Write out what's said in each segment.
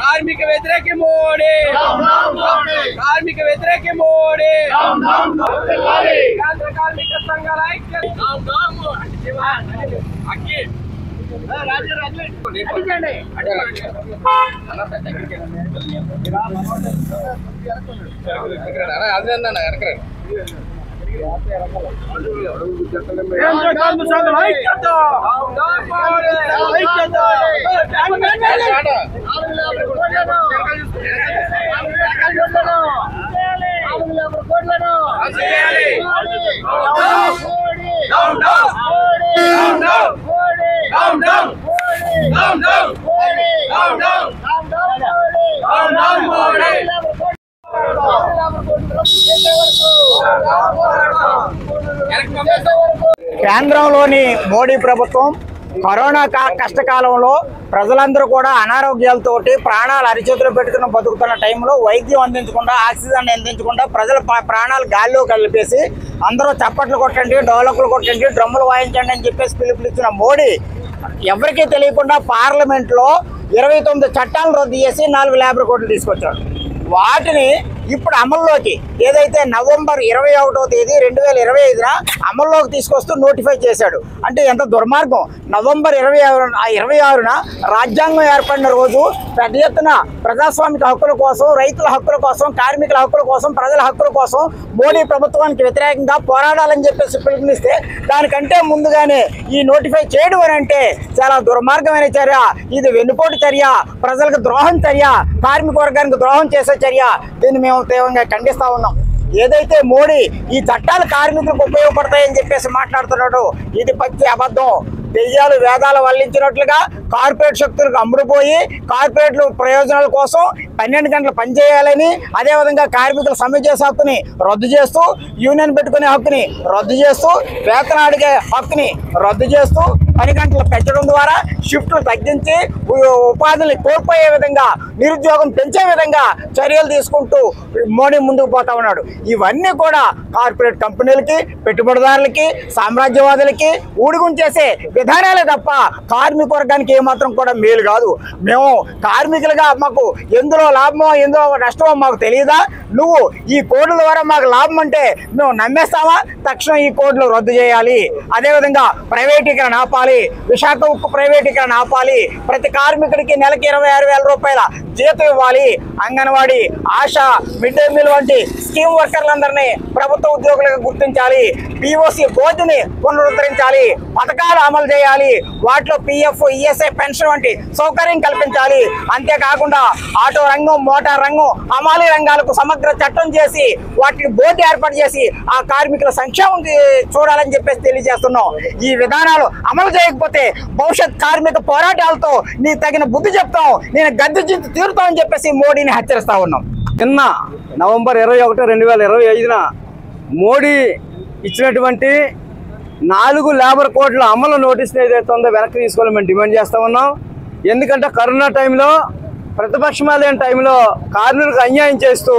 కార్మిక వ్యతిరేక మోడీ, కార్మిక వ్యతిరేక మోడీ, కేంద్ర కార్మిక సంఘాల ఐక్యత. కేంద్రంలోని మోడీ ప్రభుత్వం కరోనా కష్టకాలంలో ప్రజలందరూ కూడా అనారోగ్యాలతోటి ప్రాణాలు అరిచేతులు పెట్టుకుని బతుకుతున్న టైంలో వైద్యం అందించకుండా, ఆక్సిజన్ అందించకుండా ప్రజల ప్రాణాలు గాల్లో కలిపేసి అందరూ చప్పట్లు కొట్టండి, డోలకులు కొట్టండి, డ్రమ్ములు వాయించండి అని చెప్పేసి పిలుపునిచ్చిన మోడీ ఎవరికీ తెలియకుండా పార్లమెంట్లో 29 చట్టాలను రద్దు చేసి 4 లేబర్ కోడ్లు తీసుకొచ్చాడు. వాటిని ఇప్పుడు అమల్లోకి ఏదైతే నవంబర్ 21వ తేదీ 2025న అమల్లోకి తీసుకొస్తూ నోటిఫై చేశాడు. అంటే ఎంత దుర్మార్గం! నవంబర్ 26న రాజ్యాంగం ఏర్పడిన రోజు పెద్ద ఎత్తున ప్రజాస్వామిక హక్కుల కోసం, రైతుల హక్కుల కోసం, కార్మికుల హక్కుల కోసం, ప్రజల హక్కుల కోసం మోడీ ప్రభుత్వానికి వ్యతిరేకంగా పోరాడాలని చెప్పేసి పిలుపునిస్తే దానికంటే ముందుగానే ఈ నోటిఫై చేయడం అని అంటే చాలా దుర్మార్గమైన చర్య. ఇది వెన్నుపోటు చర్య, ప్రజలకు ద్రోహం చర్య, కార్మిక వర్గానికి ద్రోహం చేసే చర్య. దీన్ని మేము తీవ్రంగా ఖండిస్తా ఉన్నాం. ఏదైతే మోడీ ఈ చట్టాలు కార్మికులకు ఉపయోగపడతాయని చెప్పేసి మాట్లాడుతున్నాడో ఇది పచ్చి అబద్ధం. దెయ్యాలు వేదాలు వల్లించినట్లుగా కార్పొరేట్ శక్తులకు అమ్ముడుపోయి కార్పొరేట్ల ప్రయోజనాల కోసం 12 గంటలు పనిచేయాలని, అదేవిధంగా కార్మికుల సమ్మె చేసే హక్కుని రద్దు చేస్తూ, యూనియన్ పెట్టుకునే హక్కుని రద్దు చేస్తూ, వేతన అడిగే హక్కుని రద్దు చేస్తూ, 10 గంటలు పెంచడం ద్వారా షిఫ్ట్లు తగ్గించి ఉపాధిని కోల్పోయే విధంగా, నిరుద్యోగం పెంచే విధంగా చర్యలు తీసుకుంటూ మోడీ ముందుకు పోతా ఉన్నాడు. ఇవన్నీ కూడా కార్పొరేట్ కంపెనీలకి, పెట్టుబడిదారులకి, సామ్రాజ్యవాదులకి ఊడిగుం చేసే విధానాలే తప్ప కార్మిక వర్గానికి ఏమాత్రం కూడా మేలు కాదు. మేము కార్మికులుగా మాకు ఎందులో లాభమో ఎందులో నష్టమో మాకు తెలియదా? నువ్వు ఈ కోడ్ల ద్వారా మాకు లాభం అంటే మేము నమ్మేస్తామా? తక్షణం ఈ కోడ్లు రద్దు చేయాలి. అదేవిధంగా ప్రైవేటీకరణ ఆపాలి, విశాఖ ఉక్కు ప్రైవేటీకరణ ఆపాలి, ప్రతి కార్మికుడికి నెలకి 26,000 రూపాయల జీతం ఇవ్వాలి, anganwadi, ASHA, mid day meal వంటి స్కీమ్ వర్కర్లందరినీ ప్రభుత్వ ఉద్యోగులుగా గుర్తించాలి, పిఓసి బోర్డుని పునరుద్ధరించాలి, పథకాలు అమలు చేయాలి, వాటిలో పిఎఫ్, ఈఎస్ఐ, పెన్షన్ వంటి సౌకర్యం కల్పించాలి. అంతేకాకుండా ఆటో రంగం, మోటార్ రంగం, హమాలీ రంగాలకు సమగ్ర చట్టం చేసి వాటికి బోర్డు ఏర్పాటు చేసి ఆ కార్మికుల సంక్షేమం చూడాలని చెప్పేసి తెలియజేస్తున్నాం. ఈ విధానాలు అమలు చేయకపోతే భవిష్యత్ కార్మిక పోరాటాలతో నీకు తగిన బుద్ధి చెప్తాం, నేను గద్దె చింత తీరుతామని చెప్పేసి మోడీని హెచ్చరిస్తా ఉన్నాం. నిన్న నవంబర్ 21, 2025న మోడీ ఇచ్చినటువంటి 4 లేబర్ కోడ్ల అమలు నోటీసులు ఏదైతే ఉందో వెనక్కి తీసుకోవాలని మేము డిమాండ్ చేస్తూ ఉన్నాం. ఎందుకంటే కరోనా టైంలో, ప్రతిపక్షాలు లేని టైంలో కార్మికులకు అన్యాయం చేస్తూ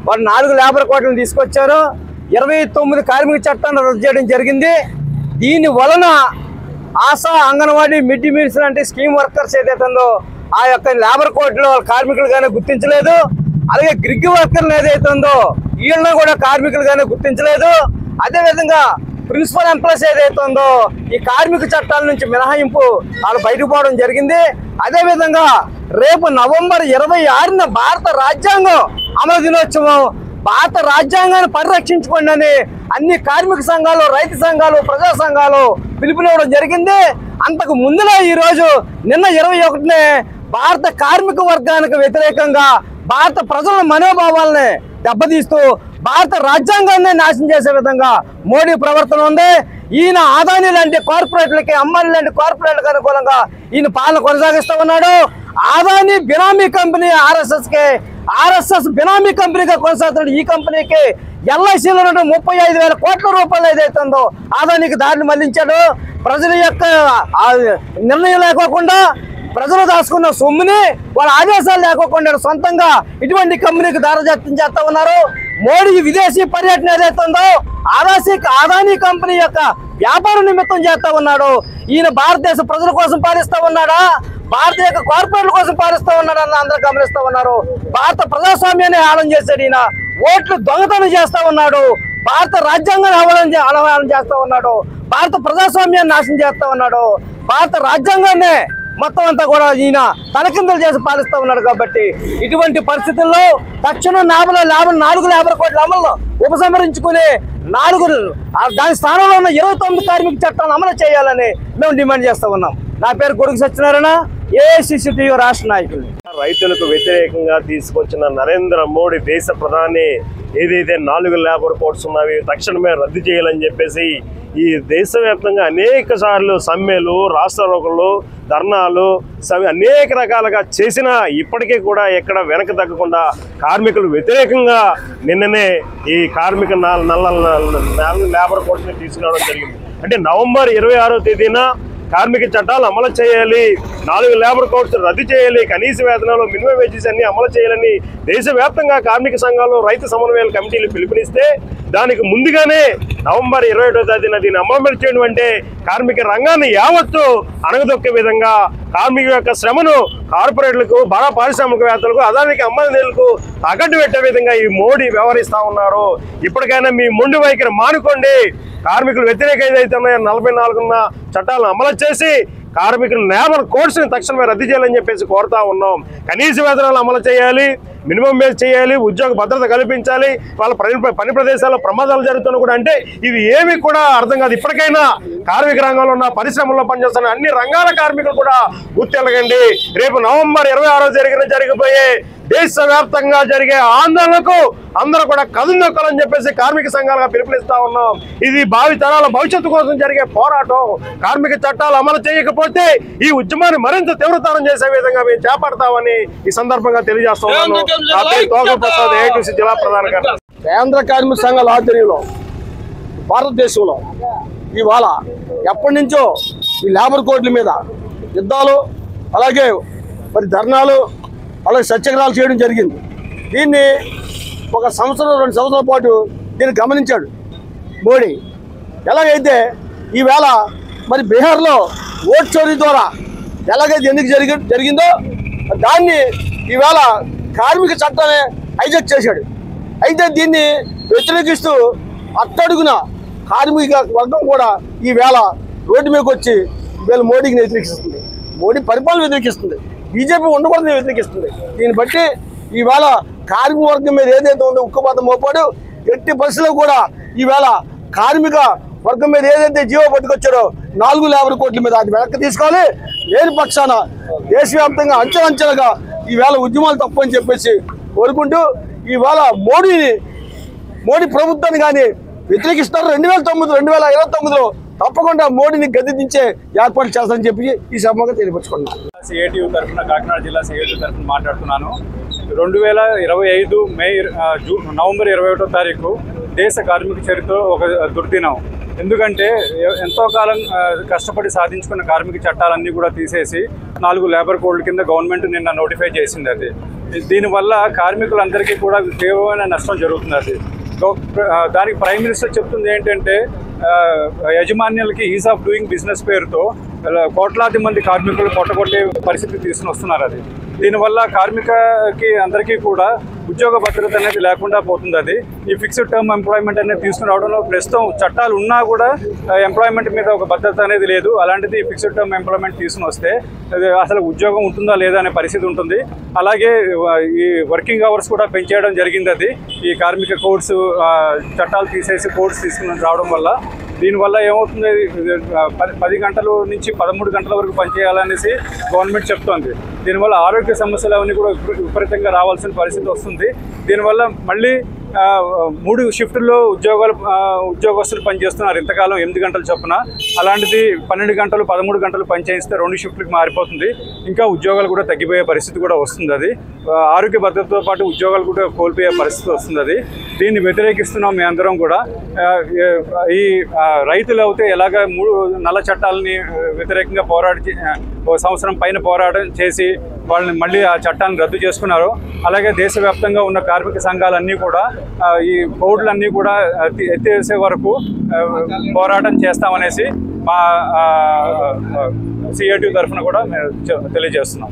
వారు 4 లేబర్ కోడ్లను తీసుకొచ్చారు. 29 కార్మిక చట్టాన్ని రద్దు చేయడం జరిగింది. దీని వలన ASHA, anganwadi, mid day meals లాంటి స్కీమ్ వర్కర్స్ ఏదైతే ఉందో ఆ యొక్క లేబర్ కోడ్లో కార్మికులుగానే గుర్తించలేదు. అలాగే గ్రిగ్ వర్కర్లు ఏదైతే ఉందో వీళ్ళని కూడా కార్మికులుగానే గుర్తించలేదు. అదేవిధంగా ప్రిన్సిపల్ ఎంప్లాయీస్ ఏదైతే ఉందో ఈ కార్మిక చట్టాల నుంచి మినహాయింపు వాళ్ళు బయటకు పోవడం జరిగింది. అదేవిధంగా రేపు నవంబర్ 26న భారత రాజ్యాంగం అమలు దినోత్సవం. భారత రాజ్యాంగాన్ని పరిరక్షించుకోండి అని అన్ని కార్మిక సంఘాలు, రైతు సంఘాలు, ప్రజా సంఘాలు పిలుపునివ్వడం జరిగింది. అంతకు ముందులో ఈరోజు నిన్న 21నే భారత కార్మిక వర్గానికి వ్యతిరేకంగా భారత ప్రజల మనోభావాలని దెబ్బతీస్తూ భారత రాజ్యాంగాన్ని నాశనం చేసే విధంగా మోడీ ప్రవర్తన ఉంది. ఈయన అదానీ లాంటి కార్పొరేట్లకి, అంబానీ లాంటి కార్పొరేట్లకు అనుకూలంగా ఈయన పాలన కొనసాగిస్తూ ఉన్నాడు. అదానీ బినామీ కంపెనీ ఆర్ఎస్ఎస్ బినామీ కంపెనీగా కొనసాగుతున్నాడు. ఈ కంపెనీకి ఎల్ఐసీలో 35,000 కోట్ల రూపాయలు ఏదైతే ఉందో అదానికి దారిని మళ్లించాడు. ప్రజల యొక్క నిర్ణయం లేకోకుండా ప్రజలు దాచుకున్న సొమ్ముని వాళ్ళ ఆదేశాలు లేకోకుండా సొంతంగా ఇటువంటి కంపెనీకి దారదత్తం చేస్తా ఉన్నారు. మోడీ విదేశీ పర్యటన ఏదైతే ఉందో అదానీ కంపెనీ యొక్క వ్యాపార నిమిత్తం చేస్తా ఉన్నాడు. ఈయన భారతదేశ ప్రజల కోసం పాలిస్తా ఉన్నాడా, భారతీయ కార్పొరేట్ల కోసం పాలిస్తా ఉన్నాడా అని అందరూ గమనిస్తా ఉన్నారు. భారత ప్రజాస్వామ్యాన్ని హేళన చేశాడు ఈయన. ఓట్లు దొంగతనం చేస్తా ఉన్నాడు. భారత రాజ్యాంగాన్ని అవహేళన చేస్తా ఉన్నాడు. భారత ప్రజాస్వామ్యాన్ని నాశనం చేస్తా ఉన్నాడు. భారత రాజ్యాంగాన్ని మొత్తం అంతా కూడా ఈయన తలకిందులు చేసి పాలిస్తా ఉన్నాడు. కాబట్టి ఇటువంటి పరిస్థితుల్లో తక్షణం 4 లేబర్ కోట్ల అమలు ఉపసంహరించుకుని దాని స్థానంలో ఉన్న 29 కార్మిక చట్టాలను అమలు చేయాలని మేము డిమాండ్ చేస్తా ఉన్నాం. నా పేరు కొడుకు సత్యనారాయణ, ఏఐసిసిటియు రాష్ట్ర నాయకులు. రైతులకు వ్యతిరేకంగా తీసుకొచ్చిన నరేంద్ర మోడీ దేశ ప్రధాని ఏదైతే 4 లేబర్ కోడ్స్ ఉన్నవి తక్షణమే రద్దు చేయాలని చెప్పేసి ఈ దేశవ్యాప్తంగా అనేక సార్లు సమ్మెలు, రాస్తారోకలు, ధర్నాలు అనేక రకాలుగా చేసినా ఇప్పటికీ కూడా ఎక్కడ వెనక తగ్గకుండా కార్మికులకు వ్యతిరేకంగా నిన్ననే ఈ కార్మిక 4 లేబర్ కోడ్స్ని తీసుకురావడం జరిగింది. అంటే నవంబర్ 26వ తేదీన కార్మిక చట్టాలు అమలు చేయాలి, 4 లేబర్ కోడ్స్ రద్దు చేయాలి, కనీస వేతనాలు, మినిమం వేజెస్ అన్ని అమలు చేయాలని దేశవ్యాప్తంగా కార్మిక సంఘాలు, రైతు సమన్వయాల కమిటీలు పిలుపునిస్తే దానికి ముందుగానే నవంబర్ 21వ తేదీన దీన్ని అమలు చేయడం అంటే కార్మిక రంగాన్ని యావత్తు అణగదొక్కే విధంగా కార్మిక యొక్క శ్రమను కార్పొరేట్లకు, బడా పారిశ్రామికవేత్తలకు, అదానికి అమ్మేందుకు తాకట్టు పెట్టే విధంగా ఈ మోడీ వ్యవహరిస్తా ఉన్నారు. ఇప్పటికైనా మీ మొండి వైఖరి మానుకోండి. కార్మికులు వ్యతిరేక ఏదైతే ఉన్నాయో 44 ఉన్న చట్టాలను అమలు చేసి కార్మికుల లేబర్ కోడ్స్ని తక్షణమే రద్దు చేయాలని చెప్పేసి కోరుతా ఉన్నాం. కనీస వేతనాలు అమలు చేయాలి, మినిమం వేజ్ చేయాలి, ఉద్యోగ భద్రత కల్పించాలి. వాళ్ళ పని ప్రదేశాల్లో ప్రమాదాలు జరుగుతున్నా కూడా అంటే ఇవి ఏమి కూడా అర్థం కాదు. ఇప్పటికైనా కార్మిక రంగంలో ఉన్న పరిశ్రమల్లో పనిచేస్తున్న అన్ని రంగాల కార్మికులు కూడా గుర్తెలగండి. రేపు నవంబర్ 26వ జరగబోయే దేశవ్యాప్తంగా జరిగే ఆందోళనకు అందరూ కూడా కదులు నొక్కాలని చెప్పేసి కార్మిక సంఘాలుగా పిలుపునిస్తా ఉన్నాం. ఇది భావి తరాల భవిష్యత్తు కోసం జరిగే పోరాటం. కార్మిక చట్టాలు అమలు చేయకపోతే ఈ ఉద్యమాన్ని మరింత తీవ్రతరం చేసే విధంగా మేము చేపడతామని ఈ సందర్భంగా తెలియజేస్తా ఉన్నాను. ప్రసాద్, ఏఐటీసీ జిల్లా ప్రధాన కార్యదర్శి. కేంద్ర కార్మిక సంఘాల ఆధ్వర్యంలో భారతదేశంలో ఇవాళ ఎప్పటి నుంచో ఈ లేబర్ కోడ్ల మీద యుద్ధాలు, అలాగే మరి ధర్నాలు, అలాగే సత్యాగ్రహాలు చేయడం జరిగింది. దీన్ని 1 సంవత్సరం 2 సంవత్సరాల పాటు దీన్ని గమనించాడు మోడీ. ఎలాగైతే ఈవేళ మరి బీహార్లో ఓట్ చోరీ ద్వారా ఎలాగైతే ఎందుకు జరిగిందో దాన్ని ఈవేళ కార్మిక చట్టాన్ని హైజాక్ చేశాడు. అయితే దీన్ని వ్యతిరేకిస్తూ అట్టడుగున కార్మిక వర్గం కూడా ఈవేళ రోడ్డు మీదకి వచ్చి వీళ్ళ మోడీకి వ్యతిరేకిస్తుంది, మోడీ పరిపాలన వ్యతిరేకిస్తుంది, బీజేపీ ఉండకూడదని వ్యతిరేకిస్తుంది. దీన్ని బట్టి ఈవేళ కార్మిక వర్గం మీద ఏదైతే ఉందో ఉక్కుపాతం మోపాడు ఎట్టి పరిస్థితుల్లో కూడా ఈవేళ కార్మిక వర్గం మీద ఏదైతే జీవో పట్టుకొచ్చారో 4 లేబర్ కోట్ల మీద అది వెనక్కి తీసుకోవాలి. లేని పక్షాన దేశవ్యాప్తంగా అంచెలంచెలుగా ఈవేళ ఉద్యమాలు తప్పని చెప్పేసి కోరుకుంటూ ఈవేళ మోడీ ప్రభుత్వాన్ని కానీ వ్యతిరేకిస్తారు. 2029లో తప్పకుండా మోడీని గద్దె దించే ఏర్పాట్లు చేస్తారని చెప్పి ఈ సభగా తెలియపరుచుకున్నాను. సిఐటియు తరఫున, కాకినాడ జిల్లా సిఐటియు తరఫున మాట్లాడుతున్నాను. 2025 నవంబర్ 21వ తారీఖు దేశ కార్మిక చరిత్ర ఒక దుర్దినం. ఎందుకంటే ఎంతో కాలం కష్టపడి సాధించుకున్న కార్మిక చట్టాలన్నీ కూడా తీసేసి 4 లేబర్ కోడ్ల కింద గవర్నమెంట్ నిన్న నోటిఫై చేసింది. అది దీనివల్ల కార్మికులందరికీ కూడా తీవ్రమైన నష్టం జరుగుతుంది. అది దానికి ప్రైమ్ మినిస్టర్ చెప్తుంది ఏంటంటే యజమాన్యాలకి ఈజ్ ఆఫ్ డూయింగ్ బిజినెస్ పేరుతో కోట్లాది మంది కార్మికులు కొట్టగొట్టే పరిస్థితి తీసుకుని వస్తున్నారు. అది దీనివల్ల కార్మికకి అందరికీ కూడా ఉద్యోగ భద్రత అనేది లేకుండా పోతుంది. అది ఈ ఫిక్స్డ్ టర్మ్ ఎంప్లాయ్మెంట్ అనేది తీసుకురావడంలో ప్రస్తుతం చట్టాలు ఉన్నా కూడా ఎంప్లాయ్మెంట్ మీద ఒక భద్రత అనేది లేదు. అలాంటిది ఫిక్స్డ్ టర్మ్ ఎంప్లాయ్మెంట్ తీసుకుని వస్తే అసలు ఉద్యోగం ఉంటుందా లేదా అనే పరిస్థితి ఉంటుంది. అలాగే ఈ వర్కింగ్ అవర్స్ కూడా పెంచేయడం జరిగింది. అది ఈ కార్మిక కోడ్స్ చట్టాలు తీసేసి కోడ్స్ తీసుకుని రావడం వల్ల దీనివల్ల ఏమవుతుంది, 10 గంటల నుంచి 13 గంటల వరకు పనిచేయాలనేసి గవర్నమెంట్ చెప్తోంది. దీనివల్ల ఆరోగ్య సమస్యలు అవన్నీ కూడా విపరీతంగా రావాల్సిన పరిస్థితి వస్తుంది. దీనివల్ల మళ్ళీ 3 షిఫ్టుల్లో ఉద్యోగస్తులు పనిచేస్తున్నారు ఇంతకాలం 8 గంటలు చొప్పున. అలాంటిది 12 గంటలు 13 గంటలు పనిచేయిస్తే 2 షిఫ్ట్లకు మారిపోతుంది. ఇంకా ఉద్యోగాలు కూడా తగ్గిపోయే పరిస్థితి కూడా వస్తుంది. అది ఆరోగ్య భద్రతతో పాటు ఉద్యోగాలు కూడా కోల్పోయే పరిస్థితి వస్తుంది. అది దీన్ని వ్యతిరేకిస్తున్నాం మీ అందరం కూడా. ఈ రైతులు అయితే ఎలాగ 3 నల్ల చట్టాలని వ్యతిరేకంగా ఒక సంవత్సరం పైన పోరాటం చేసి వాళ్ళని మళ్ళీ ఆ చట్టాన్ని రద్దు చేసుకున్నారు. అలాగే దేశవ్యాప్తంగా ఉన్న కార్మిక సంఘాలన్నీ కూడా ఈ కోడ్లన్నీ కూడా ఎత్తేసే వరకు పోరాటం చేస్తామనేసి మా సిఐటి తరఫున కూడా మేము తెలియజేస్తున్నాం.